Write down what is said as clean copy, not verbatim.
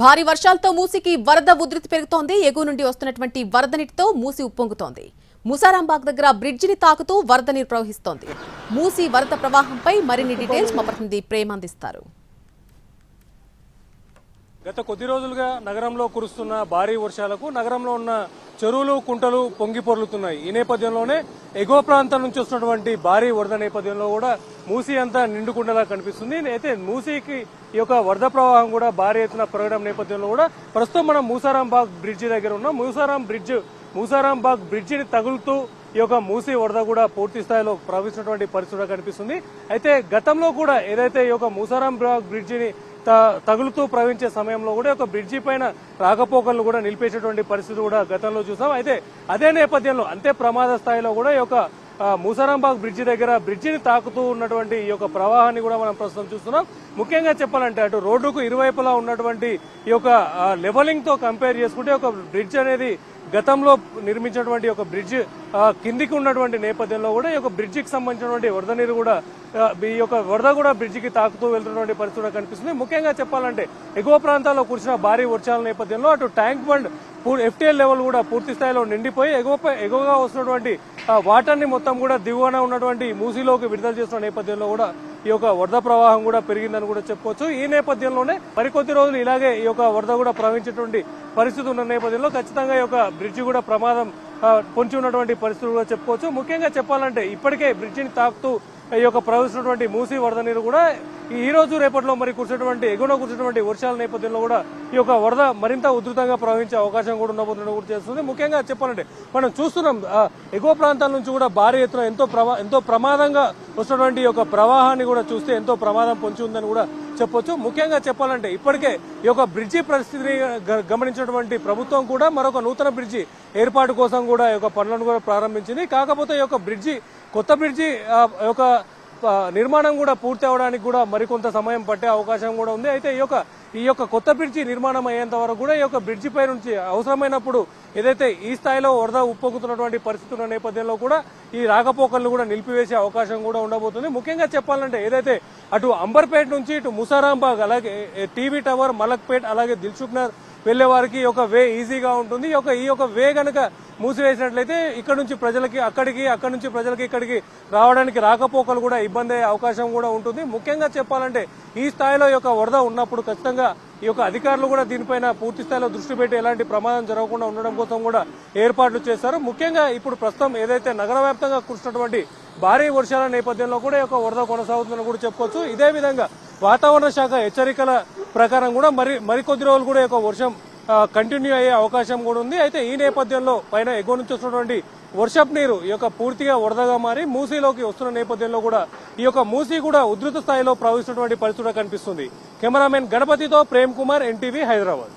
భారీ వర్షాలతో మూసికి వరద ఉధృతి పెరుగుతోంది. ఎగువ నుండి వస్తున్నటువంటి వరద నీటితో మూసి ఉప్పొంగుతోంది. ముసారాంబాగ్ దగ్గర బ్రిడ్జిని తాకుతూ వరద నీరు ప్రవహిస్తోంది. మూసి వరద ప్రవాహంపై మరిన్ని డీటెయిల్స్ మా ప్రతినిధి ప్రేమ్ అందిస్తారు. గత కొద్ది రోజులుగా నగరంలో కురుస్తున్న భారీ వర్షాలకు నగరంలో ఉన్న చెరువులు కుంటలు పొంగి పొర్లుతున్నాయి. ఈ నేపథ్యంలోనే ఎగువ ప్రాంతం నుంచి వస్తున్నటువంటి భారీ వరద నేపథ్యంలో కూడా మూసి అంతా నిండుకుండలా కనిపిస్తుంది. అయితే మూసీకి ఈ యొక్క వరద ప్రవాహం కూడా భారీ ఎత్తున పెరగడం నేపథ్యంలో కూడా ప్రస్తుతం మనం ముసారాంబాగ్ బ్రిడ్జి దగ్గర ఉన్నాం. ముసారాంబాగ్ బ్రిడ్జిని తగులుతూ ఈ యొక్క మూసీ వరద కూడా పూర్తి స్థాయిలో ప్రవహిస్తున్నటువంటి పరిస్థితి కనిపిస్తుంది. అయితే గతంలో కూడా ఏదైతే ఈ యొక్క ముసారాంబాగ్ బ్రిడ్జిని తగులుతూ ప్రవహించే సమయంలో కూడా ఒక బ్రిడ్జి పైన రాకపోకలను కూడా నిలిపేసేటువంటి పరిస్థితి కూడా గతంలో చూసాం. అయితే అదే నేపథ్యంలో అంతే ప్రమాద స్థాయిలో కూడా ఈ యొక్క ముసారాంబాగ్ బ్రిడ్జి దగ్గర బ్రిడ్జిని తాకుతూ ఉన్నటువంటి ఈ యొక్క ప్రవాహాన్ని కూడా మనం ప్రస్తుతం చూస్తున్నాం. ముఖ్యంగా చెప్పాలంటే అటు రోడ్డుకు ఇరువైపులా ఉన్నటువంటి ఈ యొక్క లెవెలింగ్ తో కంపేర్ చేసుకుంటే ఒక బ్రిడ్జ్ అనేది గతంలో నిర్మించినటువంటి ఒక బ్రిడ్జ్ కిందికి ఉన్నటువంటి నేపథ్యంలో కూడా ఈ యొక్క బ్రిడ్జికి సంబంధించినటువంటి వరద నీరు కూడా ఈ యొక్క వరద కూడా బ్రిడ్జికి తాకుతూ వెళ్తున్నటువంటి పరిస్థితి కనిపిస్తుంది. ముఖ్యంగా చెప్పాలంటే ఎగువ ప్రాంతాల్లో కురిసిన భారీ వర్షాల నేపథ్యంలో అటు ట్యాంక్ బండ్ ఎఫ్టీఎల్ లెవెల్ కూడా పూర్తి స్థాయిలో నిండిపోయి ఎగువగా వస్తున్నటువంటి వాటర్ ని మొత్తం కూడా దిగువన ఉన్నటువంటి మూసీలోకి విడుదల చేస్తున్న నేపథ్యంలో కూడా ఈ యొక్క వరద ప్రవాహం కూడా పెరిగిందని కూడా చెప్పుకోవచ్చు. ఈ నేపథ్యంలోనే మరికొద్ది రోజులు ఇలాగే ఈ యొక్క వరద కూడా ప్రవహించేటువంటి పరిస్థితి ఉన్న నేపథ్యంలో ఖచ్చితంగా ఈ యొక్క బ్రిడ్జి కూడా ప్రమాదం పొంచి ఉన్నటువంటి పరిస్థితులు కూడా చెప్పుకోవచ్చు. ముఖ్యంగా చెప్పాలంటే ఇప్పటికే బ్రిడ్జిని తాకుతూ ఈ యొక్క ప్రవహిస్తున్నటువంటి మూసీ వరద నీరు కూడా ఈ రోజు రేపట్లో మరి కురిసేటువంటి ఎగువన కురిసేటువంటి వర్షాల నేపథ్యంలో కూడా ఈ యొక్క వరద మరింత ఉధృతంగా ప్రవహించే అవకాశం కూడా ఉండబోతున్నట్టు కూడా చేస్తుంది. ముఖ్యంగా చెప్పాలంటే మనం చూస్తున్నాం ఎగువ ప్రాంతాల నుంచి కూడా భారీ ఎత్తున ఎంతో ప్రమాదంగా వస్తున్నటువంటి ఈ యొక్క ప్రవాహాన్ని కూడా చూస్తే ఎంతో ప్రమాదం పొంచి ఉందని కూడా చెప్పొచ్చు. ముఖ్యంగా చెప్పాలంటే ఇప్పటికే ఈ యొక్క బ్రిడ్జి పరిస్థితిని గమనించినటువంటి ప్రభుత్వం కూడా మరొక నూతన బ్రిడ్జి ఏర్పాటు కోసం కూడా ఈ యొక్క పనులను కూడా ప్రారంభించింది. కాకపోతే ఈ యొక్క బ్రిడ్జి కొత్త బ్రిడ్జి యొక్క నిర్మాణం కూడా పూర్తి అవడానికి కూడా మరికొంత సమయం పట్టే అవకాశం కూడా ఉంది. అయితే ఈ యొక్క కొత్త బ్రిడ్జి నిర్మాణం అయ్యేంత వరకు కూడా ఈ యొక్క బ్రిడ్జి పై నుంచి అవసరమైనప్పుడు ఏదైతే ఈ స్థాయిలో వరద ఉప్పొంగుతున్నటువంటి పరిస్థితి ఉన్న నేపథ్యంలో కూడా ఈ రాకపోకలను కూడా నిలిపివేసే అవకాశం కూడా ఉండబోతుంది. ముఖ్యంగా చెప్పాలంటే ఏదైతే అటు అంబర్పేట నుంచి ఇటు ముసారాంబాగ్ అలాగే టీవీ టవర్ మలక్పేట్ అలాగే దిల్సుఖ్నగర్ వెళ్లే వారికి ఒక వే ఈజీగా ఉంటుంది. ఈ యొక్క వే గనక మూసివేసినట్లయితే ఇక్కడ నుంచి ప్రజలకి అక్కడి నుంచి ప్రజలకి ఇక్కడికి రావడానికి రాకపోకలు కూడా ఇబ్బంది అయ్యే అవకాశం కూడా ఉంటుంది. ముఖ్యంగా చెప్పాలంటే ఈ స్థాయిలో ఈ యొక్క వరద ఉన్నప్పుడు ఖచ్చితంగా ఈ యొక్క అధికారులు కూడా దీనిపైన పూర్తి స్థాయిలో దృష్టి పెట్టి ఎలాంటి ప్రమాదం జరగకుండా ఉండడం కోసం కూడా ఏర్పాట్లు చేశారు. ముఖ్యంగా ఇప్పుడు ప్రస్తుతం ఏదైతే నగర వ్యాప్తంగా కురిసినటువంటి భారీ వర్షాల నేపథ్యంలో కూడా ఈ యొక్క వరద కొనసాగుతుందని కూడా చెప్పుకోవచ్చు. ఇదే విధంగా వాతావరణ శాఖ హెచ్చరికల ప్రకారం కూడా మరికొద్ది రోజులు కూడా ఈ యొక్క వర్షం కంటిన్యూ అయ్యే అవకాశం కూడా ఉంది. అయితే ఈ నేపథ్యంలో పైన ఎగువ నుంచి వస్తున్నటువంటి వర్షపు నీరు ఈ యొక్క పూర్తిగా వరదగా మారి మూసీలోకి వస్తున్న నేపథ్యంలో కూడా ఈ యొక్క మూసీ కూడా ఉధృత స్థాయిలో ప్రవహిస్తున్నటువంటి పరిస్థితి కనిపిస్తుంది. కెమెరామెన్ గణపతితో ప్రేమ్ కుమార్, ఎన్టీవీ, హైదరాబాద్.